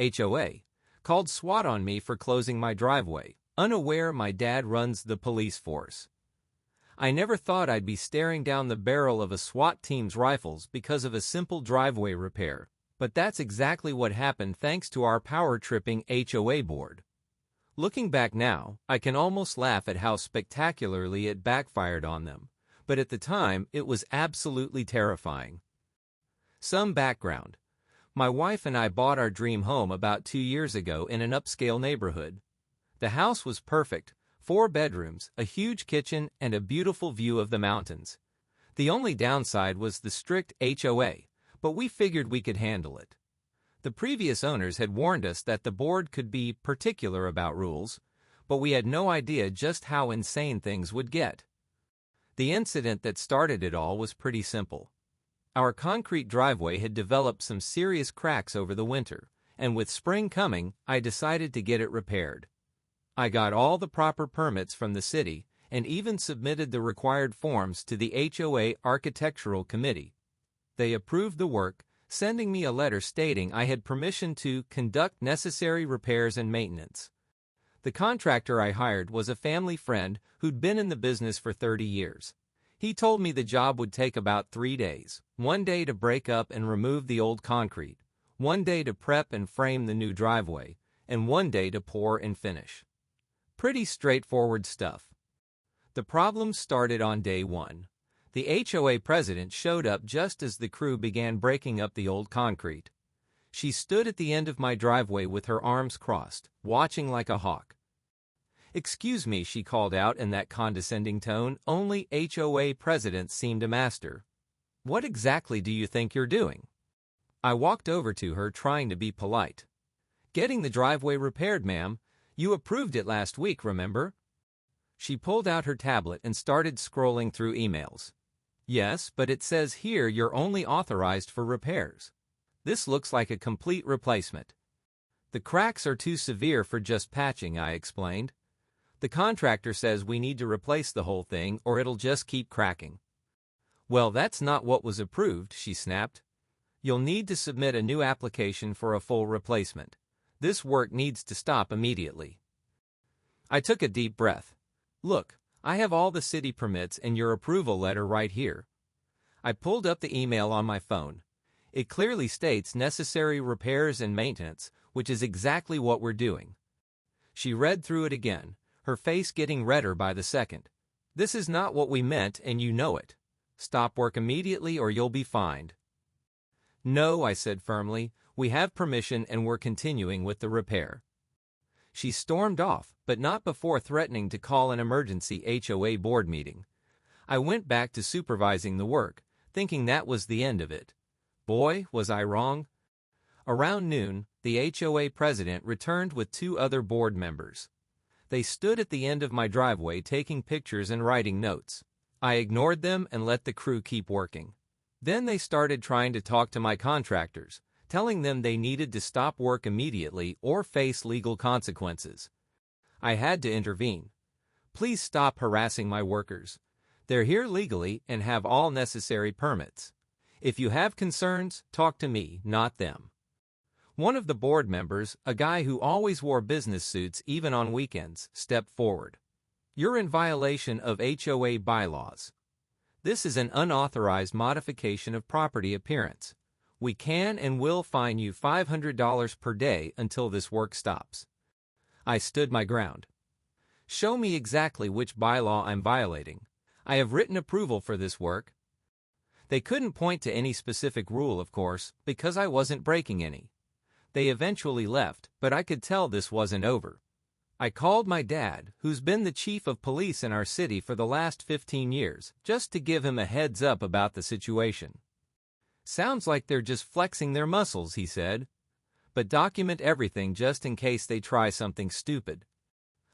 HOA, called SWAT on me for closing my driveway, unaware my dad runs the police force. I never thought I'd be staring down the barrel of a SWAT team's rifles because of a simple driveway repair, but that's exactly what happened thanks to our power-tripping HOA board. Looking back now, I can almost laugh at how spectacularly it backfired on them, but at the time it was absolutely terrifying. Some background. My wife and I bought our dream home about 2 years ago in an upscale neighborhood. The house was perfect, 4 bedrooms, a huge kitchen, and a beautiful view of the mountains. The only downside was the strict HOA, but we figured we could handle it. The previous owners had warned us that the board could be particular about rules, but we had no idea just how insane things would get. The incident that started it all was pretty simple. Our concrete driveway had developed some serious cracks over the winter, and with spring coming, I decided to get it repaired. I got all the proper permits from the city and even submitted the required forms to the HOA Architectural Committee. They approved the work, sending me a letter stating I had permission to conduct necessary repairs and maintenance. The contractor I hired was a family friend who'd been in the business for 30 years. He told me the job would take about 3 days, 1 day to break up and remove the old concrete, 1 day to prep and frame the new driveway, and 1 day to pour and finish. Pretty straightforward stuff. The problem started on day 1. The HOA president showed up just as the crew began breaking up the old concrete. She stood at the end of my driveway with her arms crossed, watching like a hawk. "Excuse me," she called out in that condescending tone only HOA presidents seem to master. "What exactly do you think you're doing?" I walked over to her trying to be polite. "Getting the driveway repaired, ma'am. You approved it last week, remember?" She pulled out her tablet and started scrolling through emails. "Yes, but it says here you're only authorized for repairs. This looks like a complete replacement." "The cracks are too severe for just patching," I explained. "The contractor says we need to replace the whole thing or it'll just keep cracking." "Well, that's not what was approved," she snapped. "You'll need to submit a new application for a full replacement. This work needs to stop immediately." I took a deep breath. "Look, I have all the city permits and your approval letter right here." I pulled up the email on my phone. It clearly states necessary repairs and maintenance, which is exactly what we're doing. She read through it again, her face getting redder by the second. "This is not what we meant and you know it. Stop work immediately or you'll be fined." "No," I said firmly, "we have permission and we're continuing with the repair." She stormed off, but not before threatening to call an emergency HOA board meeting. I went back to supervising the work, thinking that was the end of it. Boy, was I wrong. Around noon, the HOA president returned with 2 other board members. They stood at the end of my driveway taking pictures and writing notes. I ignored them and let the crew keep working. Then they started trying to talk to my contractors, telling them they needed to stop work immediately or face legal consequences. I had to intervene. "Please stop harassing my workers. They're here legally and have all necessary permits. If you have concerns, talk to me, not them." One of the board members, a guy who always wore business suits even on weekends, stepped forward. "You're in violation of HOA bylaws. This is an unauthorized modification of property appearance. We can and will fine you $500 per day until this work stops." I stood my ground. "Show me exactly which bylaw I'm violating. I have written approval for this work." They couldn't point to any specific rule, of course, because I wasn't breaking any. They eventually left, but I could tell this wasn't over. I called my dad, who's been the chief of police in our city for the last 15 years, just to give him a heads up about the situation. "Sounds like they're just flexing their muscles," he said. "But document everything just in case they try something stupid."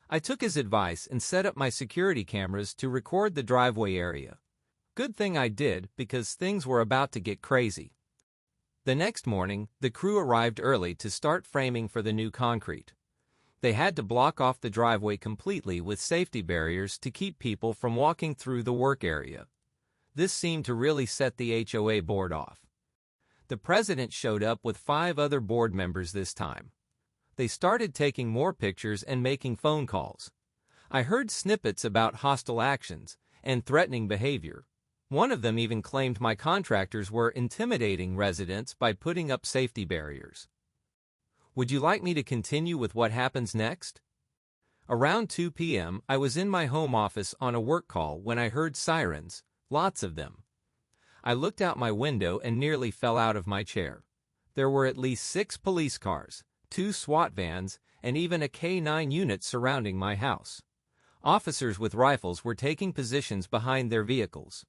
I took his advice and set up my security cameras to record the driveway area. Good thing I did, because things were about to get crazy. The next morning, the crew arrived early to start framing for the new concrete. They had to block off the driveway completely with safety barriers to keep people from walking through the work area. This seemed to really set the HOA board off. The president showed up with 5 other board members this time. They started taking more pictures and making phone calls. I heard snippets about hostile actions and threatening behavior. One of them even claimed my contractors were intimidating residents by putting up safety barriers. Would you like me to continue with what happens next? Around 2 p.m., I was in my home office on a work call when I heard sirens, lots of them. I looked out my window and nearly fell out of my chair. There were at least 6 police cars, 2 SWAT vans, and even a K-9 unit surrounding my house. Officers with rifles were taking positions behind their vehicles.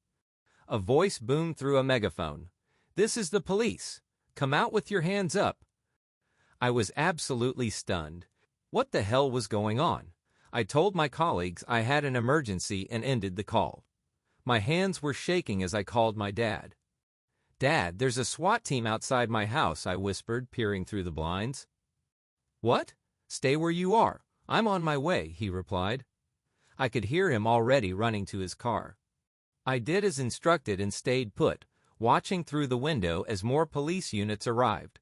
A voice boomed through a megaphone. "This is the police. Come out with your hands up." I was absolutely stunned. What the hell was going on? I told my colleagues I had an emergency and ended the call. My hands were shaking as I called my dad. "Dad, there's a SWAT team outside my house," I whispered, peering through the blinds. "What? Stay where you are. I'm on my way," he replied. I could hear him already running to his car. I did as instructed and stayed put, watching through the window as more police units arrived.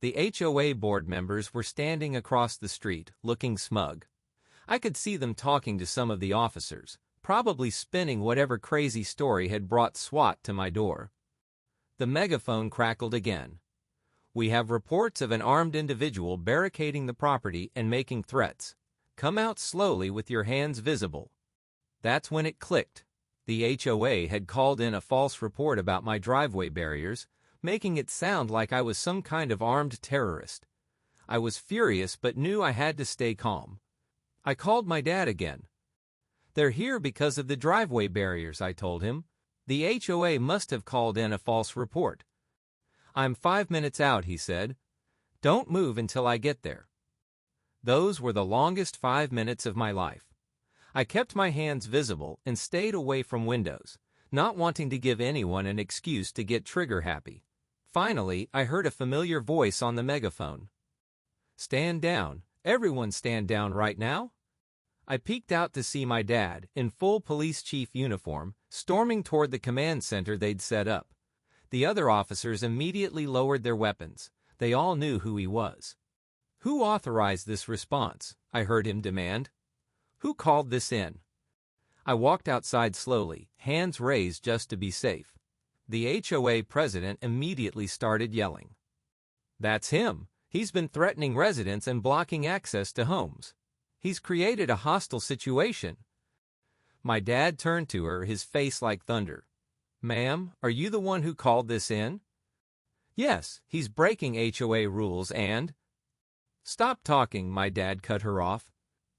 The HOA board members were standing across the street, looking smug. I could see them talking to some of the officers, probably spinning whatever crazy story had brought SWAT to my door. The megaphone crackled again. "We have reports of an armed individual barricading the property and making threats. Come out slowly with your hands visible." That's when it clicked. The HOA had called in a false report about my driveway barriers, making it sound like I was some kind of armed terrorist. I was furious but knew I had to stay calm. I called my dad again. "They're here because of the driveway barriers," I told him. "The HOA must have called in a false report." "I'm 5 minutes out," he said. "Don't move until I get there." Those were the longest 5 minutes of my life. I kept my hands visible and stayed away from windows, not wanting to give anyone an excuse to get trigger happy. Finally, I heard a familiar voice on the megaphone. "Stand down. Everyone stand down right now." I peeked out to see my dad, in full police chief uniform, storming toward the command center they'd set up. The other officers immediately lowered their weapons. They all knew who he was. "Who authorized this response?" I heard him demand. "Who called this in?" I walked outside slowly, hands raised just to be safe. The HOA president immediately started yelling. "That's him. He's been threatening residents and blocking access to homes. He's created a hostile situation." My dad turned to her, his face like thunder. "Ma'am, are you the one who called this in?" "Yes, he's breaking HOA rules and—" "Stop talking," my dad cut her off.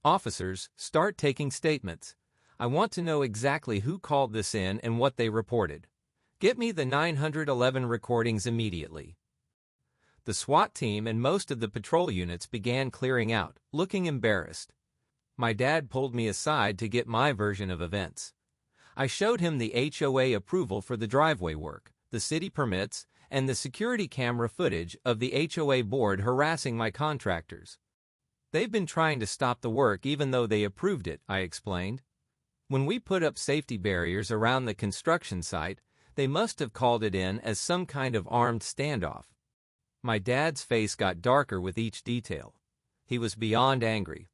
"Officers, start taking statements. I want to know exactly who called this in and what they reported. Get me the 911 recordings immediately." The SWAT team and most of the patrol units began clearing out, looking embarrassed. My dad pulled me aside to get my version of events. I showed him the HOA approval for the driveway work, the city permits, and the security camera footage of the HOA board harassing my contractors. "They've been trying to stop the work even though they approved it," I explained. "When we put up safety barriers around the construction site, they must have called it in as some kind of armed standoff." My dad's face got darker with each detail. He was beyond angry.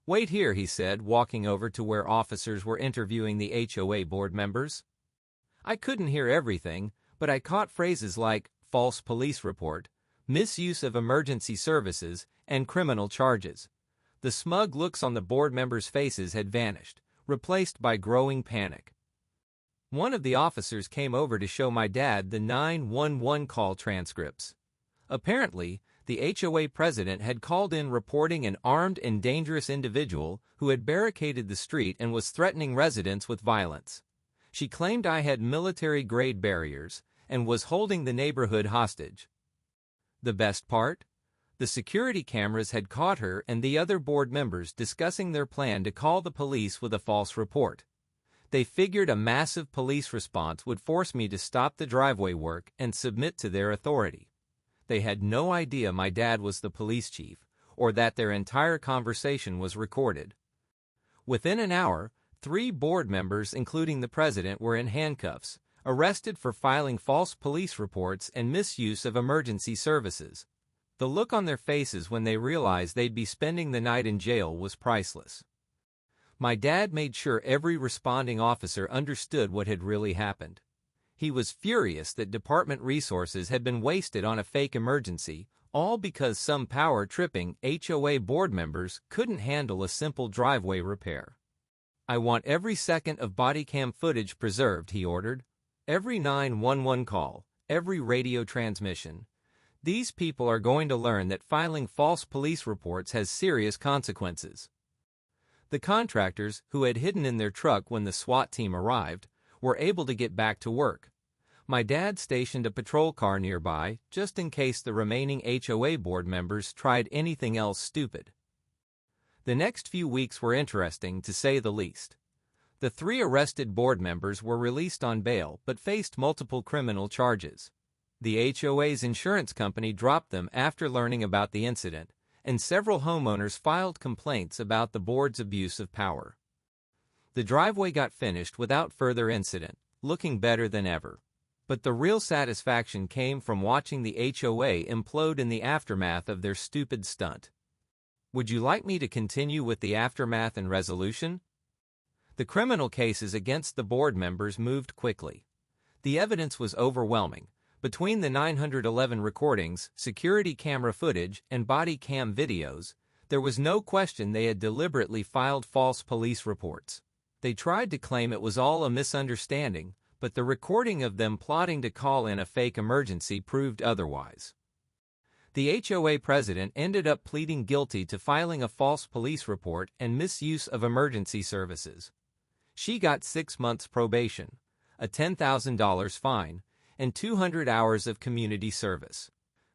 "Wait here," he said, walking over to where officers were interviewing the HOA board members. I couldn't hear everything, but I caught phrases like false police report, misuse of emergency services, and criminal charges. The smug looks on the board members' faces had vanished, replaced by growing panic. One of the officers came over to show my dad the 911 call transcripts. Apparently, the HOA president had called in reporting an armed and dangerous individual who had barricaded the street and was threatening residents with violence. She claimed I had military-grade barriers and was holding the neighborhood hostage. The best part? The security cameras had caught her and the other board members discussing their plan to call the police with a false report. They figured a massive police response would force me to stop the driveway work and submit to their authority. They had no idea my dad was the police chief, or that their entire conversation was recorded. Within an hour, 3 board members, including the president, were in handcuffs, arrested for filing false police reports and misuse of emergency services. The look on their faces when they realized they'd be spending the night in jail was priceless. My dad made sure every responding officer understood what had really happened. He was furious that department resources had been wasted on a fake emergency, all because some power-tripping HOA board members couldn't handle a simple driveway repair. "I want every second of body cam footage preserved," he ordered. "Every 911 call, every radio transmission. These people are going to learn that filing false police reports has serious consequences." The contractors, who had hidden in their truck when the SWAT team arrived, were able to get back to work. My dad stationed a patrol car nearby, just in case the remaining HOA board members tried anything else stupid. The next few weeks were interesting, to say the least. The 3 arrested board members were released on bail but faced multiple criminal charges. The HOA's insurance company dropped them after learning about the incident, and several homeowners filed complaints about the board's abuse of power. The driveway got finished without further incident, looking better than ever. But the real satisfaction came from watching the HOA implode in the aftermath of their stupid stunt. Would you like me to continue with the aftermath and resolution? The criminal cases against the board members moved quickly. The evidence was overwhelming. Between the 911 recordings, security camera footage, and body cam videos, there was no question they had deliberately filed false police reports. They tried to claim it was all a misunderstanding, but the recording of them plotting to call in a fake emergency proved otherwise. The HOA president ended up pleading guilty to filing a false police report and misuse of emergency services. She got 6 months probation, a $10,000 fine, and 200 hours of community service.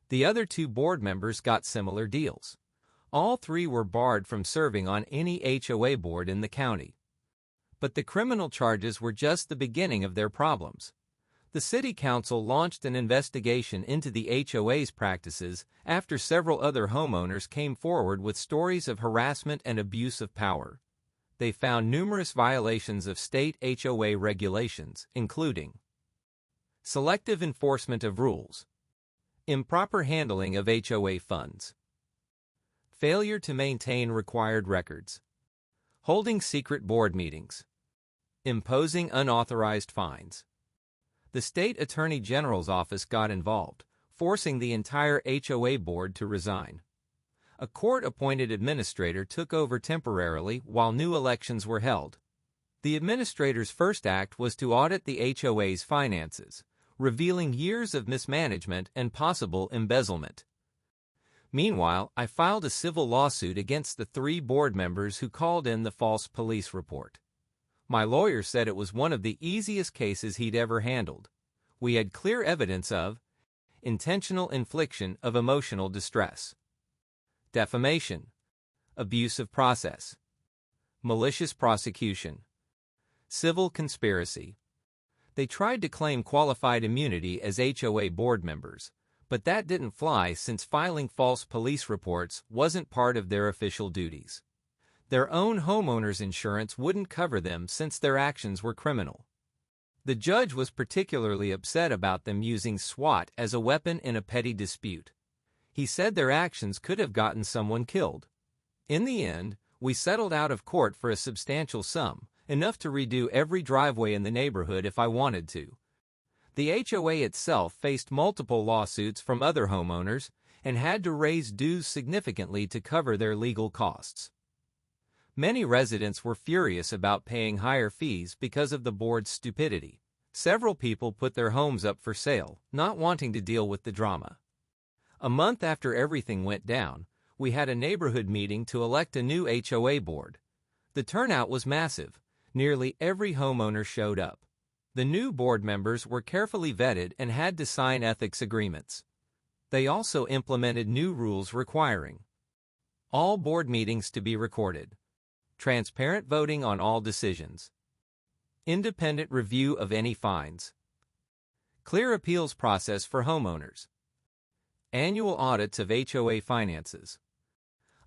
The other 2 board members got similar deals. All 3 were barred from serving on any HOA board in the county. But the criminal charges were just the beginning of their problems. The city council launched an investigation into the HOA's practices after several other homeowners came forward with stories of harassment and abuse of power. They found numerous violations of state HOA regulations, including selective enforcement of rules, improper handling of HOA funds, failure to maintain required records, holding secret board meetings, imposing unauthorized fines. The state attorney general's office got involved, forcing the entire HOA board to resign. A court-appointed administrator took over temporarily while new elections were held. The administrator's first act was to audit the HOA's finances, revealing years of mismanagement and possible embezzlement. Meanwhile, I filed a civil lawsuit against the 3 board members who called in the false police report. My lawyer said it was one of the easiest cases he'd ever handled. We had clear evidence of intentional infliction of emotional distress, defamation, abuse of process, malicious prosecution, civil conspiracy. They tried to claim qualified immunity as HOA board members, but that didn't fly since filing false police reports wasn't part of their official duties. Their own homeowners' insurance wouldn't cover them since their actions were criminal. The judge was particularly upset about them using SWAT as a weapon in a petty dispute. He said their actions could have gotten someone killed. In the end, we settled out of court for a substantial sum, enough to redo every driveway in the neighborhood if I wanted to. The HOA itself faced multiple lawsuits from other homeowners and had to raise dues significantly to cover their legal costs. Many residents were furious about paying higher fees because of the board's stupidity. Several people put their homes up for sale, not wanting to deal with the drama. A month after everything went down, we had a neighborhood meeting to elect a new HOA board. The turnout was massive. Nearly every homeowner showed up. The new board members were carefully vetted and had to sign ethics agreements. They also implemented new rules requiring all board meetings to be recorded, transparent voting on all decisions, independent review of any fines, clear appeals process for homeowners, annual audits of HOA finances.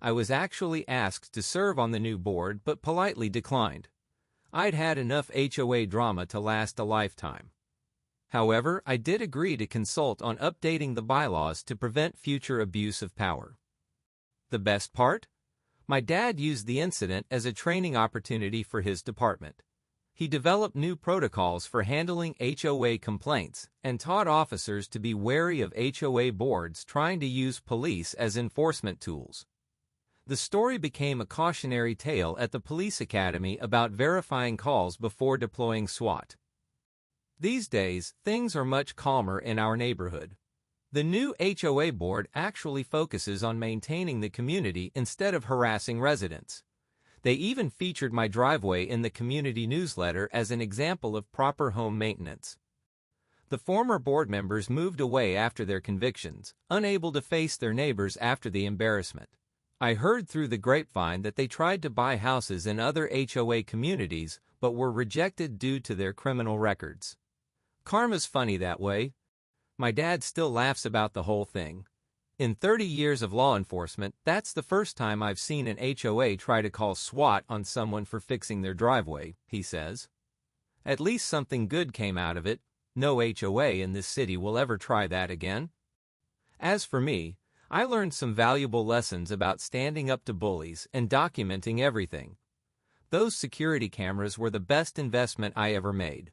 I was actually asked to serve on the new board but politely declined. I'd had enough HOA drama to last a lifetime. However, I did agree to consult on updating the bylaws to prevent future abuse of power. The best part? My dad used the incident as a training opportunity for his department. He developed new protocols for handling HOA complaints and taught officers to be wary of HOA boards trying to use police as enforcement tools. The story became a cautionary tale at the police academy about verifying calls before deploying SWAT. These days, things are much calmer in our neighborhood. The new HOA board actually focuses on maintaining the community instead of harassing residents. They even featured my driveway in the community newsletter as an example of proper home maintenance. The former board members moved away after their convictions, unable to face their neighbors after the embarrassment. I heard through the grapevine that they tried to buy houses in other HOA communities but were rejected due to their criminal records. Karma's funny that way. My dad still laughs about the whole thing. In 30 years of law enforcement, that's the first time I've seen an HOA try to call SWAT on someone for fixing their driveway, he says. At least something good came out of it. No HOA in this city will ever try that again. As for me, I learned some valuable lessons about standing up to bullies and documenting everything. Those security cameras were the best investment I ever made.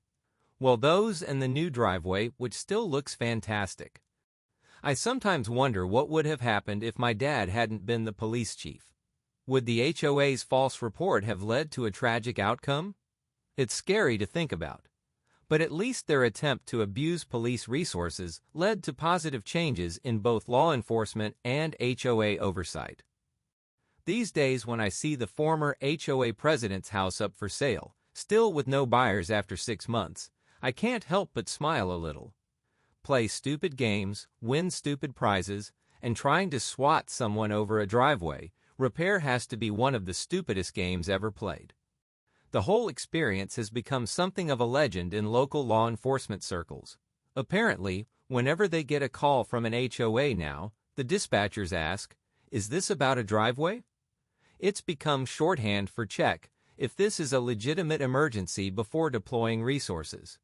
Well, those and the new driveway, which still looks fantastic. I sometimes wonder what would have happened if my dad hadn't been the police chief. Would the HOA's false report have led to a tragic outcome? It's scary to think about. But at least their attempt to abuse police resources led to positive changes in both law enforcement and HOA oversight. These days, when I see the former HOA president's house up for sale, still with no buyers after 6 months, I can't help but smile a little. Play stupid games, win stupid prizes, and trying to SWAT someone over a driveway repair has to be one of the stupidest games ever played. The whole experience has become something of a legend in local law enforcement circles. Apparently, whenever they get a call from an HOA now, the dispatchers ask, "Is this about a driveway?" It's become shorthand for check if this is a legitimate emergency before deploying resources.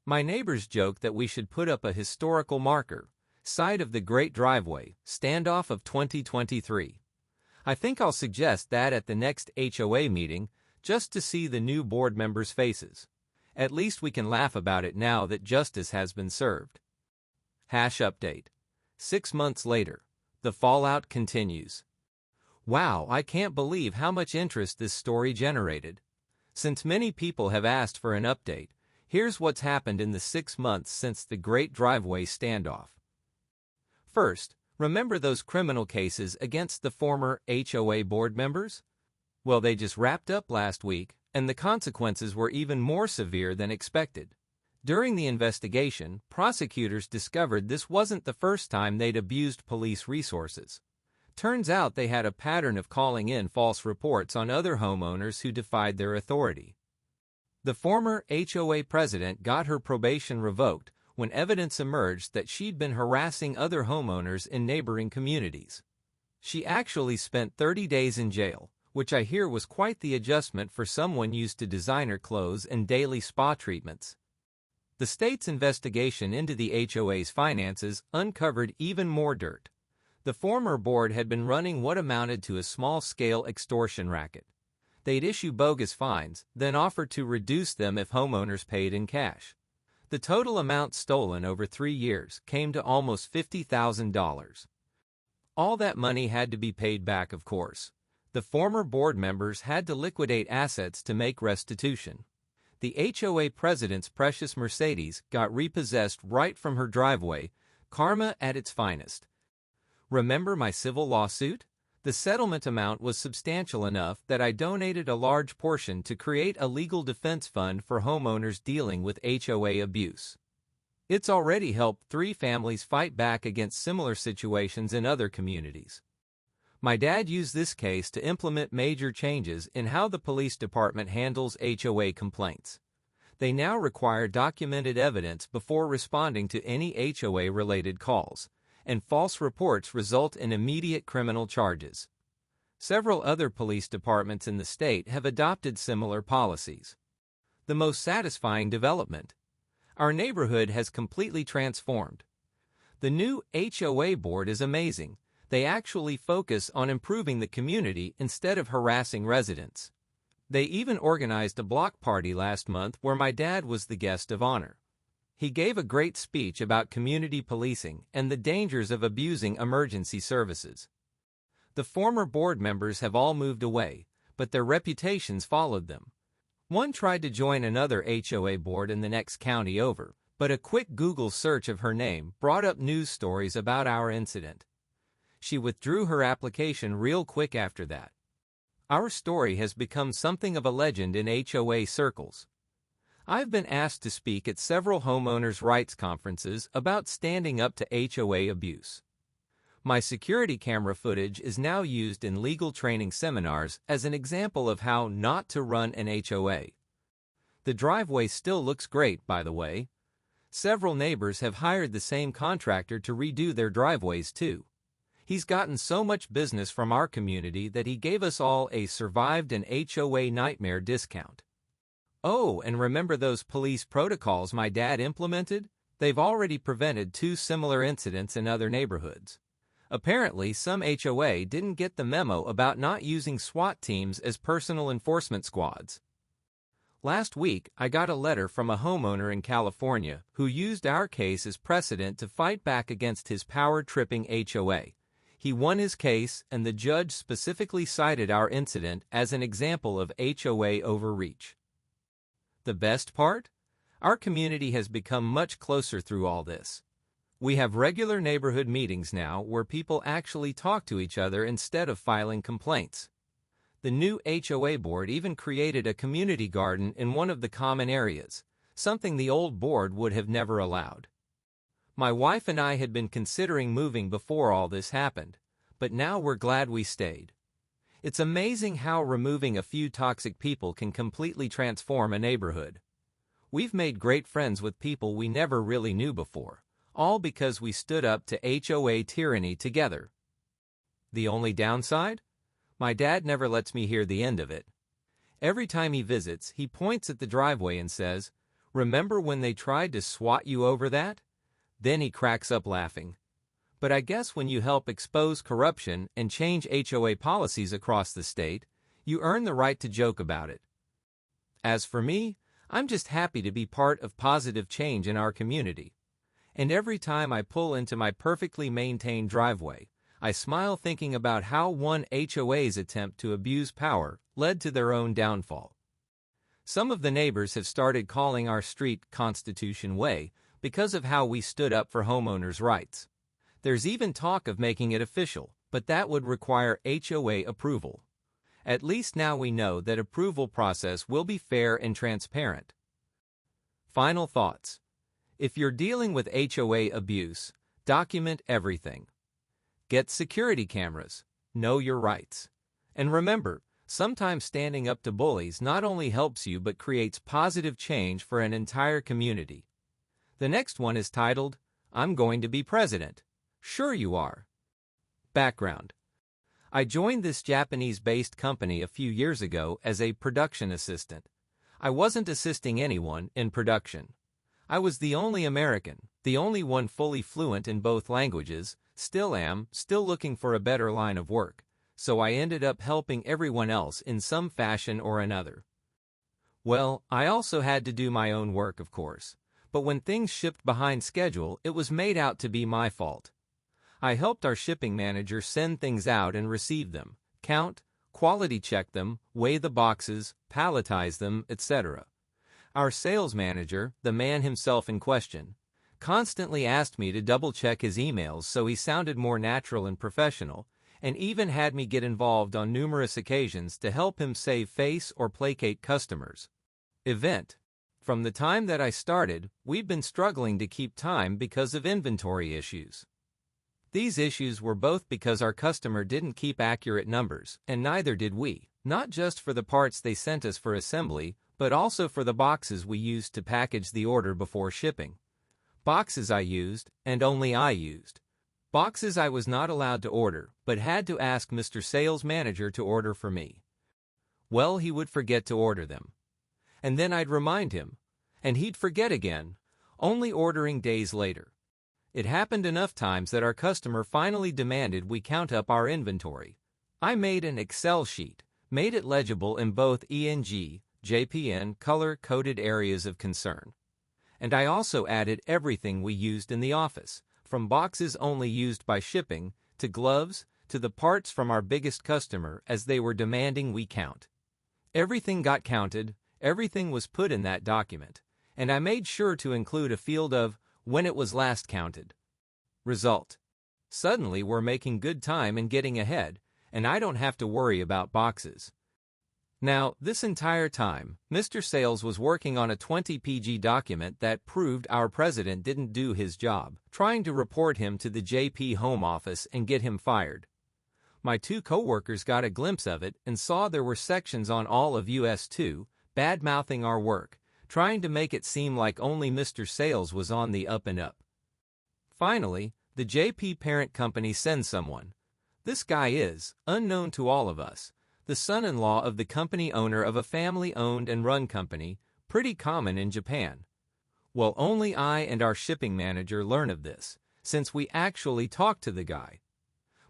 My neighbors joke that we should put up a historical marker, site of the Great Driveway, standoff of 2023. I think I'll suggest that at the next HOA meeting, just to see the new board members' faces. At least we can laugh about it now that justice has been served. Update. 6 months later. The fallout continues. Wow, I can't believe how much interest this story generated. Since many people have asked for an update, here's what's happened in the 6 months since the Great Driveway standoff. First, remember those criminal cases against the former HOA board members? Well, they just wrapped up last week, and the consequences were even more severe than expected. During the investigation, prosecutors discovered this wasn't the first time they'd abused police resources. Turns out they had a pattern of calling in false reports on other homeowners who defied their authority. The former HOA president got her probation revoked when evidence emerged that she'd been harassing other homeowners in neighboring communities. She actually spent 30 days in jail, which I hear was quite the adjustment for someone used to designer clothes and daily spa treatments. The state's investigation into the HOA's finances uncovered even more dirt. The former board had been running what amounted to a small-scale extortion racket. They'd issue bogus fines, then offer to reduce them if homeowners paid in cash. The total amount stolen over 3 years came to almost $50,000. All that money had to be paid back, of course. The former board members had to liquidate assets to make restitution. The HOA president's precious Mercedes got repossessed right from her driveway, karma at its finest. Remember my civil lawsuit? The settlement amount was substantial enough that I donated a large portion to create a legal defense fund for homeowners dealing with HOA abuse. It's already helped 3 families fight back against similar situations in other communities. My dad used this case to implement major changes in how the police department handles HOA complaints. They now require documented evidence before responding to any HOA-related calls, and false reports result in immediate criminal charges. Several other police departments in the state have adopted similar policies. The most satisfying development: Our neighborhood has completely transformed. The new HOA board is amazing. They actually focus on improving the community instead of harassing residents. They even organized a block party last month where my dad was the guest of honor. He gave a great speech about community policing and the dangers of abusing emergency services. The former board members have all moved away, but their reputations followed them. One tried to join another HOA board in the next county over, but a quick Google search of her name brought up news stories about our incident. She withdrew her application real quick after that. Our story has become something of a legend in HOA circles. I've been asked to speak at several homeowners' rights conferences about standing up to HOA abuse. My security camera footage is now used in legal training seminars as an example of how not to run an HOA. The driveway still looks great, by the way. Several neighbors have hired the same contractor to redo their driveways too. He's gotten so much business from our community that he gave us all a survived an HOA nightmare discount. Oh, and remember those police protocols my dad implemented? They've already prevented 2 similar incidents in other neighborhoods. Apparently, some HOA didn't get the memo about not using SWAT teams as personal enforcement squads. Last week, I got a letter from a homeowner in California who used our case as precedent to fight back against his power-tripping HOA. He won his case, and the judge specifically cited our incident as an example of HOA overreach. The best part? Our community has become much closer through all this. We have regular neighborhood meetings now where people actually talk to each other instead of filing complaints. The new HOA board even created a community garden in one of the common areas, something the old board would have never allowed. My wife and I had been considering moving before all this happened, but now we're glad we stayed. It's amazing how removing a few toxic people can completely transform a neighborhood. We've made great friends with people we never really knew before, all because we stood up to HOA tyranny together. The only downside? My dad never lets me hear the end of it. Every time he visits, he points at the driveway and says, "Remember when they tried to SWAT you over that?" Then he cracks up laughing. But I guess when you help expose corruption and change HOA policies across the state, you earn the right to joke about it. As for me, I'm just happy to be part of positive change in our community. And every time I pull into my perfectly maintained driveway, I smile thinking about how one HOA's attempt to abuse power led to their own downfall. Some of the neighbors have started calling our street Constitution Way because of how we stood up for homeowners' rights. There's even talk of making it official, but that would require HOA approval. At least now we know that approval process will be fair and transparent. Final thoughts. If you're dealing with HOA abuse, document everything. Get security cameras. Know your rights. And remember, sometimes standing up to bullies not only helps you but creates positive change for an entire community. The next one is titled, "I'm Going to Be President." Sure you are. Background. I joined this Japanese-based company a few years ago as a production assistant. I wasn't assisting anyone in production. I was the only American, the only one fully fluent in both languages, still looking for a better line of work, so I ended up helping everyone else in some fashion or another. Well, I also had to do my own work, of course, but when things shipped behind schedule, it was made out to be my fault. I helped our shipping manager send things out and receive them, count, quality check them, weigh the boxes, palletize them, etc. Our sales manager, the man himself in question, constantly asked me to double-check his emails so he sounded more natural and professional, and even had me get involved on numerous occasions to help him save face or placate customers. From the time that I started, we've been struggling to keep time because of inventory issues. These issues were both because our customer didn't keep accurate numbers, and neither did we, not just for the parts they sent us for assembly, but also for the boxes we used to package the order before shipping. Boxes I used, and only I used. Boxes I was not allowed to order, but had to ask Mr. Sales Manager to order for me. Well, he would forget to order them. And then I'd remind him, and he'd forget again, only ordering days later. It happened enough times that our customer finally demanded we count up our inventory. I made an Excel sheet, made it legible in both ENG, JPN color-coded areas of concern. And I also added everything we used in the office, from boxes only used by shipping, to gloves, to the parts from our biggest customer as they were demanding we count. Everything got counted, everything was put in that document, and I made sure to include a field of when it was last counted. Result: suddenly we're making good time and getting ahead, and I don't have to worry about boxes. Now, this entire time, Mr. Sales was working on a 20-page document that proved our president didn't do his job, trying to report him to the JP Home Office and get him fired. My two coworkers got a glimpse of it and saw there were sections on all of US2, bad-mouthing our work, trying to make it seem like only Mr. Sales was on the up and up. Finally, the JP parent company sends someone. This guy is, unknown to all of us, the son-in-law of the company owner of a family-owned and run company, pretty common in Japan. Well, only I and our shipping manager learn of this, since we actually talked to the guy.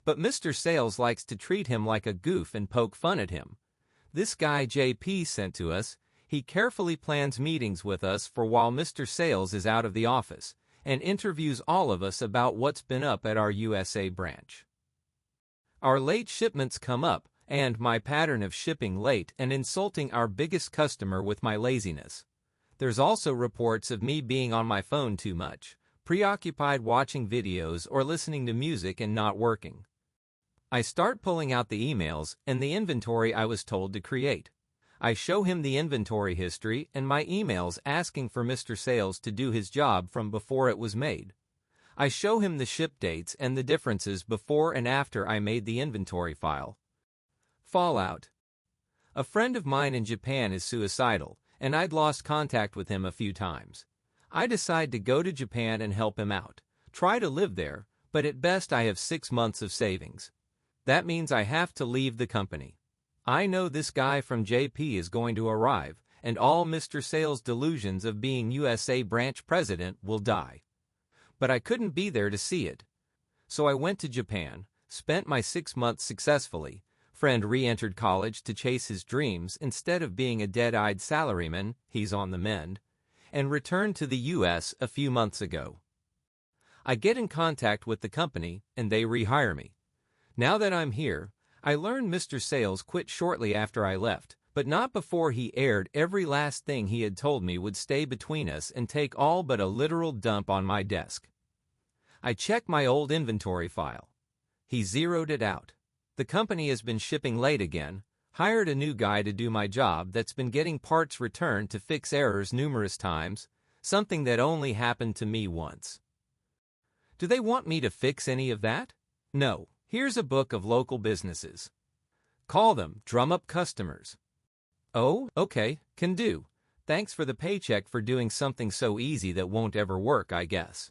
But Mr. Sales likes to treat him like a goof and poke fun at him. This guy JP sent to us, he carefully plans meetings with us for while Mr. Sales is out of the office, and interviews all of us about what's been up at our USA branch. Our late shipments come up, and my pattern of shipping late and insulting our biggest customer with my laziness. There's also reports of me being on my phone too much, preoccupied watching videos or listening to music and not working. I start pulling out the emails and the inventory I was told to create. I show him the inventory history and my emails asking for Mr. Sales to do his job from before it was made. I show him the ship dates and the differences before and after I made the inventory file. Fallout. A friend of mine in Japan is suicidal, and I'd lost contact with him a few times. I decide to go to Japan and help him out, try to live there, but at best I have 6 months of savings. That means I have to leave the company. I know this guy from JP is going to arrive, and all Mr. Sales' delusions of being USA branch president will die. But I couldn't be there to see it. So I went to Japan, spent my 6 months successfully. Friend re-entered college to chase his dreams instead of being a dead-eyed salaryman, he's on the mend, and returned to the US a few months ago. I get in contact with the company, and they rehire me. Now that I'm here, I learn Mr. Sales quit shortly after I left, but not before he aired every last thing he had told me would stay between us and take all but a literal dump on my desk. I check my old inventory file. He zeroed it out. The company has been shipping late again, hired a new guy to do my job that's been getting parts returned to fix errors numerous times, something that only happened to me once. Do they want me to fix any of that? No. Here's a book of local businesses. Call them, drum up customers. Oh, okay, can do. Thanks for the paycheck for doing something so easy that won't ever work, I guess.